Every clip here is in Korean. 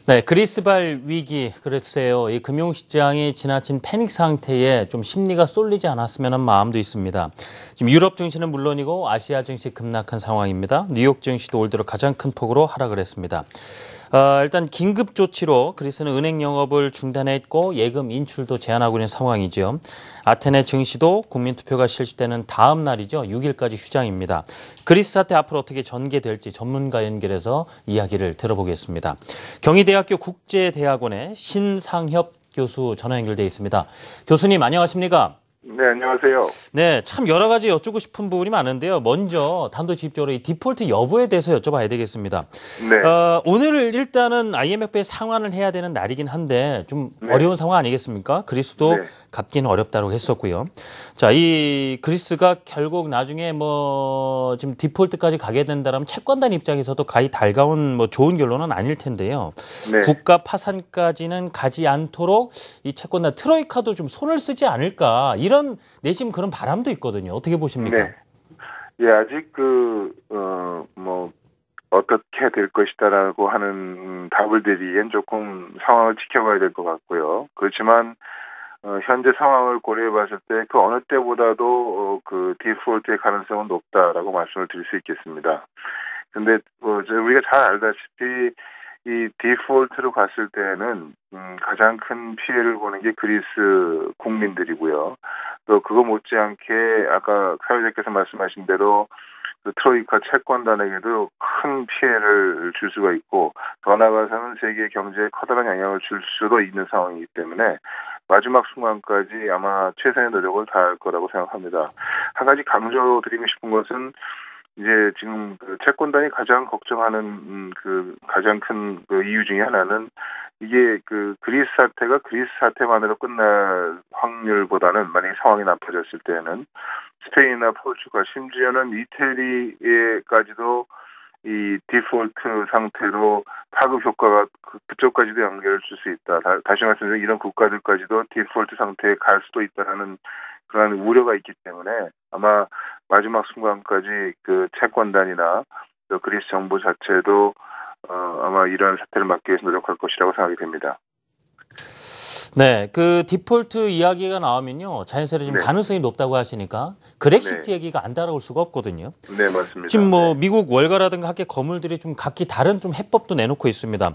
네, 그리스발 위기, 글쎄요. 이 금융시장이 지나친 패닉 상태에 좀 심리가 쏠리지 않았으면 하는 마음도 있습니다. 지금 유럽 증시는 물론이고 아시아 증시 급락한 상황입니다. 뉴욕 증시도 올 들어 가장 큰 폭으로 하락을 했습니다. 일단 긴급 조치로 그리스는 은행 영업을 중단했고 예금 인출도 제한하고 있는 상황이죠. 아테네 증시도 국민투표가 실시되는 다음 날이죠. 6일까지 휴장입니다. 그리스 사태 앞으로 어떻게 전개될지 전문가 연결해서 이야기를 들어보겠습니다. 경희대학교 국제대학원의 신상협 교수 전화 연결돼 있습니다. 교수님 안녕하십니까? 네, 안녕하세요. 네, 참 여러 가지 여쭙고 싶은 부분이 많은데요. 먼저 단도직입적으로 이 디폴트 여부에 대해서 여쭤봐야 되겠습니다. 네. 오늘을 일단은 IMF에 상환을 해야 되는 날이긴 한데 좀 네. 어려운 상황 아니겠습니까? 그리스도 네. 갚기는 어렵다고 했었고요. 자, 이 그리스가 결국 나중에 뭐 지금 디폴트까지 가게 된다면 채권단 입장에서도 가히 달가운 뭐 좋은 결론은 아닐 텐데요. 네. 국가 파산까지는 가지 않도록 이 채권단 트로이카도 좀 손을 쓰지 않을까 이런 내심 그런 바람도 있거든요. 어떻게 보십니까? 네. 예, 아직 어떻게 될 것이다라고 하는 답을 드리기엔 조금 상황을 지켜봐야 될 것 같고요. 그렇지만, 현재 상황을 고려해 봤을 때 그 어느 때보다도 그 디폴트의 가능성은 높다라고 말씀을 드릴 수 있겠습니다. 근데, 우리가 잘 알다시피 이 디폴트로 갔을 때는 가장 큰 피해를 보는 게 그리스 국민들이고요. 또 그거 못지않게 아까 사회자께서 말씀하신 대로 그 트로이카 채권단에게도 큰 피해를 줄 수가 있고 더 나아가서는 세계 경제에 커다란 영향을 줄 수도 있는 상황이기 때문에 마지막 순간까지 아마 최선의 노력을 다할 거라고 생각합니다. 한 가지 강조드리고 싶은 것은 이제 지금 그 채권단이 가장 걱정하는 그 가장 큰 그 이유 중에 하나는 이게 그 그리스 사태가 그리스 사태만으로 끝날 확률보다는 만약에 상황이 나빠졌을 때는 스페인이나 포르투갈 심지어는 이태리에까지도 이 디폴트 상태로 파급 효과가 그쪽까지도 연결을 줄 수 있다. 다시 말씀드리면 이런 국가들까지도 디폴트 상태에 갈 수도 있다라는 그런 우려가 있기 때문에 아마 마지막 순간까지 그 채권단이나 또 그리스 정부 자체도 아마 이런 사태를 막기 위해서 노력할 것이라고 생각이 됩니다. 네, 그 디폴트 이야기가 나오면요. 자연스레 좀 네. 가능성이 높다고 하시니까 그렉시트 네. 얘기가 안 따라올 수가 없거든요. 네, 맞습니다. 지금 뭐 네. 미국 월가라든가 학계 거물들이 좀 각기 다른 좀 해법도 내놓고 있습니다.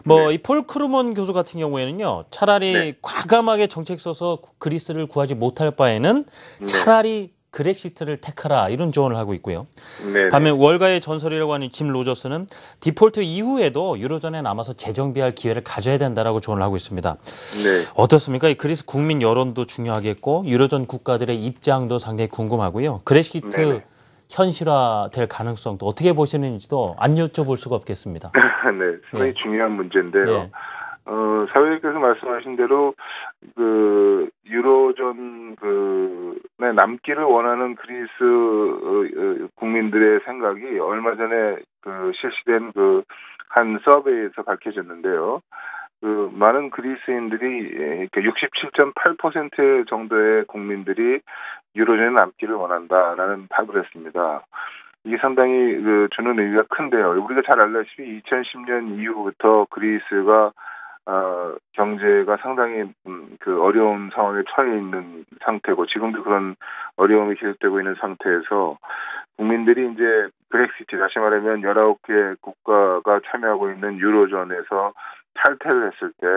뭐 네. 이 폴 크루먼 교수 같은 경우에는요. 차라리 네. 과감하게 정책 써서 그리스를 구하지 못할 바에는 차라리 그렉시트를 택하라 이런 조언을 하고 있고요. 네. 반면 월가의 전설이라고 하는 짐 로저스는 디폴트 이후에도 유로존에 남아서 재정비할 기회를 가져야 된다라고 조언을 하고 있습니다. 네. 어떻습니까? 이 그리스 국민 여론도 중요하겠고 유로존 국가들의 입장도 상당히 궁금하고요. 그렉시트 네네. 현실화될 가능성도 어떻게 보시는지도 안 여쭤볼 수가 없겠습니다. 네, 상당히 중요한 문제인데요. 네. 사회자께서 말씀하신 대로 그 유로존 그에 남기를 원하는 그리스 국민들의 생각이 얼마 전에 그 실시된 그 한 서베이에서 밝혀졌는데요. 그 많은 그리스인들이 67.8% 정도의 국민들이 유로존에 남기를 원한다라는 답을 했습니다. 이게 상당히 주는 의미가 큰데요. 우리가 잘 알다시피 2010년 이후부터 그리스가 경제가 상당히 그 어려운 상황에 처해 있는 상태고 지금도 그런 어려움이 계속되고 있는 상태에서 국민들이 이제 브렉시트 다시 말하면 19개 국가가 참여하고 있는 유로존에서 탈퇴를 했을 때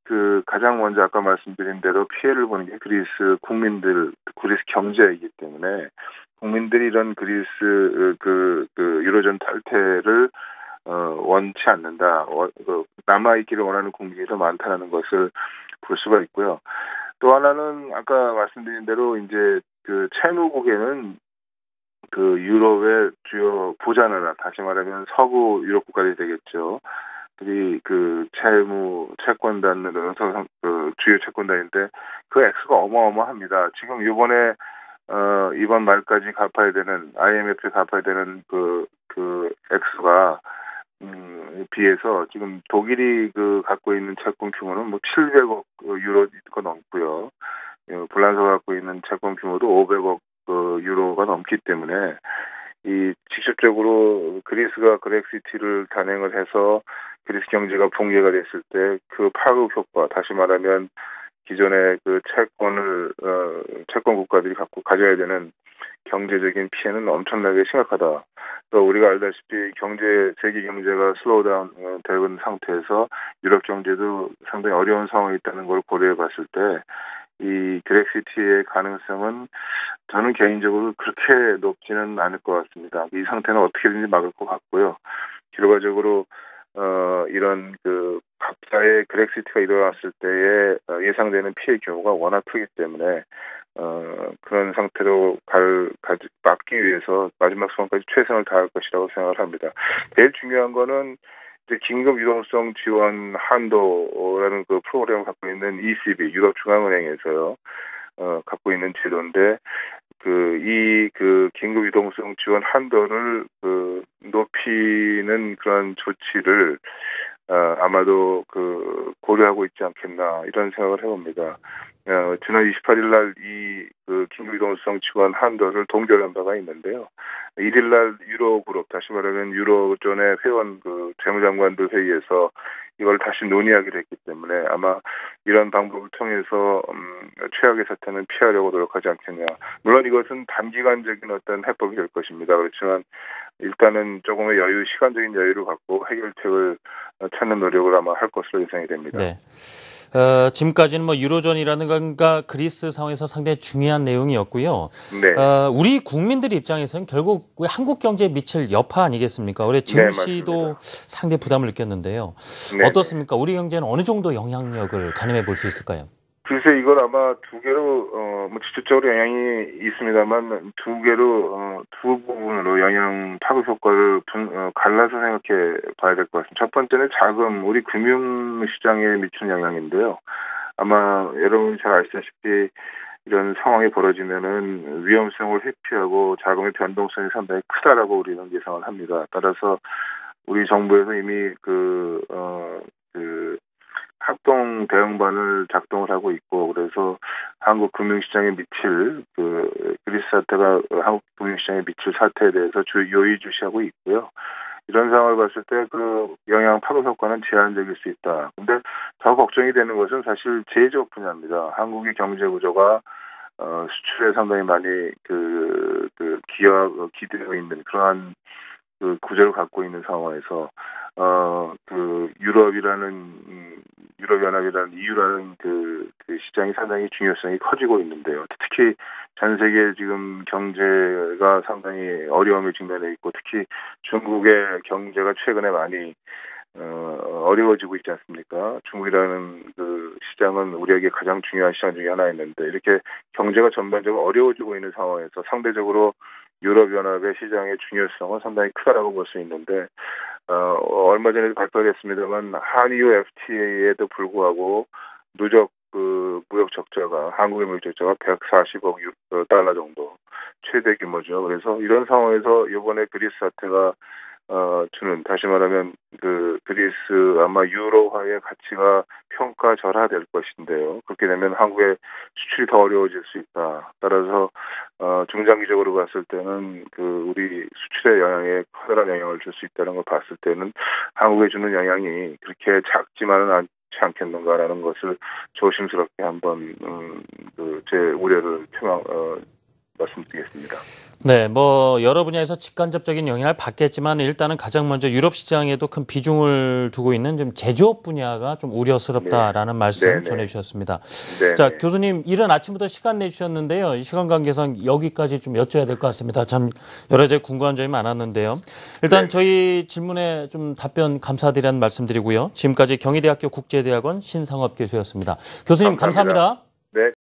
그 가장 먼저 아까 말씀드린 대로 피해를 보는 게 그리스 국민들, 그리스 경제이기 때문에 국민들이 이런 그리스 그 유로존 탈퇴를 원치 않는다. 남아있기를 원하는 국민이 더 많다는 것을 볼 수가 있고요. 또 하나는 아까 말씀드린 대로 이제 그 채무국에는 그 유럽의 주요 부자나라, 다시 말하면 서부 유럽 국가들이 되겠죠. 그 채권단으로는 그 주요 채권단인데 그 액수가 어마어마합니다. 지금 이번 말까지 갚아야 되는 IMF에 갚아야 되는 그 액수가 비해서 지금 독일이 갖고 있는 채권 규모는 뭐 700억 유로가 넘고요. 불란서가 갖고 있는 채권 규모도 500억 유로가 넘기 때문에 이 직접적으로 그리스가 그렉시티를 단행을 해서 그리스 경제가 붕괴가 됐을 때 그 파급 효과, 다시 말하면 기존의 그 채권 국가들이 가져야 되는 경제적인 피해는 엄청나게 심각하다. 또 우리가 알다시피 세계 경제가 슬로우다운 되는 상태에서 유럽 경제도 상당히 어려운 상황이 있다는 걸 고려해 봤을 때 이 그렉시티의 가능성은 저는 개인적으로 그렇게 높지는 않을 것 같습니다. 이 상태는 어떻게든지 막을 것 같고요. 결과적으로 이런 그 갑자의 그렉시티가 일어났을 때에 예상되는 피해 규모가 워낙 크기 때문에 그런 상태로 막기 위해서 마지막 순간까지 최선을 다할 것이라고 생각을 합니다. 제일 중요한 거는 이제 긴급 유동성 지원 한도라는 그 프로그램을 갖고 있는 ECB 유럽 중앙은행에서요 갖고 있는 제도인데 그 긴급 유동성 지원 한도를 높이는 그런 조치를 아마도 고려하고 있지 않겠나 이런 생각을 해봅니다. 지난 28일 날 그 긴급 유동성 지원 한도를 동결한 바가 있는데요. 1일 날 유로그룹, 다시 말하면 유로존의 회원 재무장관들 회의에서 이걸 다시 논의하기로 했기 때문에 아마 이런 방법을 통해서 최악의 사태는 피하려고 노력하지 않겠냐. 물론 이것은 단기간적인 어떤 해법이 될 것입니다. 그렇지만 일단은 조금의 시간적인 여유를 갖고 해결책을 찾는 노력을 아마 할 것으로 예상이 됩니다. 네. 지금까지는 뭐 유로존이라든가 그리스 상황에서 상당히 중요한 내용이었고요. 네. 우리 국민들 입장에서는 결국 한국 경제에 미칠 여파 아니겠습니까? 올해 증시도 상당히 부담을 느꼈는데요. 네. 어떻습니까? 우리 경제는 어느 정도 영향력을 가늠해 볼 수 있을까요? 글쎄 이걸 아마 두 개로 직접적으로 영향이 있습니다만 두 부분으로 영향 파급 효과를 갈라서 생각해 봐야 될 것 같습니다. 첫 번째는 우리 금융시장에 미치는 영향인데요. 아마 여러분이 잘 아시다시피 이런 상황이 벌어지면은 위험성을 회피하고 자금의 변동성이 상당히 크다라고 우리는 예상을 합니다. 따라서 우리 정부에서 이미 합동 대응반을 작동을 하고 있고, 그래서 한국 금융시장에 미칠 그리스 사태가 한국 금융시장에 미칠 사태에 대해서 요의주시하고 있고요. 이런 상황을 봤을 때 영향 파급 효과는 제한적일 수 있다. 근데 더 걱정이 되는 것은 사실 제조업 분야입니다. 한국의 경제 구조가 수출에 상당히 많이 기대어 있는 그러한 구조를 갖고 있는 상황에서 유럽연합이라는 EU라는 시장이 상당히 중요성이 커지고 있는데요. 특히 전 세계 지금 경제가 상당히 어려움에 직면해 있고, 특히 중국의 경제가 최근에 많이 어려워지고 있지 않습니까? 중국이라는 시장은 우리에게 가장 중요한 시장 중에 하나였는데, 이렇게 경제가 전반적으로 어려워지고 있는 상황에서 상대적으로 유럽연합의 시장의 중요성은 상당히 크다라고 볼 수 있는데, 얼마 전에도 발표했습니다만 한EU FTA에도 불구하고 누적 무역 적자가, 한국의 무역 적자가 140억 달러 정도 최대 규모죠. 그래서 이런 상황에서 이번에 그리스 사태가 다시 말하면 그리스 아마 유로화의 가치가 평가절하될 것인데요. 그렇게 되면 한국의 수출이 더 어려워질 수 있다. 따라서 중장기적으로 봤을 때는 우리 수출에 커다란 영향을 줄 수 있다는 걸 봤을 때는 한국에 주는 영향이 그렇게 작지만은 않지 않겠는가라는 것을 조심스럽게 한번 제 우려를 말씀드리겠습니다. 네, 여러 분야에서 직간접적인 영향을 받겠지만 일단은 가장 먼저 유럽 시장에도 큰 비중을 두고 있는 좀 제조업 분야가 좀 우려스럽다라는 말씀 전해주셨습니다. 자, 교수님 이른 아침부터 시간 내주셨는데요. 이 시간 관계상 여기까지 좀 여쭤야 될 것 같습니다. 참 여러 가지 궁금한 점이 많았는데요. 일단 저희 질문에 좀 답변 감사드리는 말씀드리고요. 지금까지 경희대학교 국제대학원 신상업 교수였습니다. 교수님 감사합니다. 네.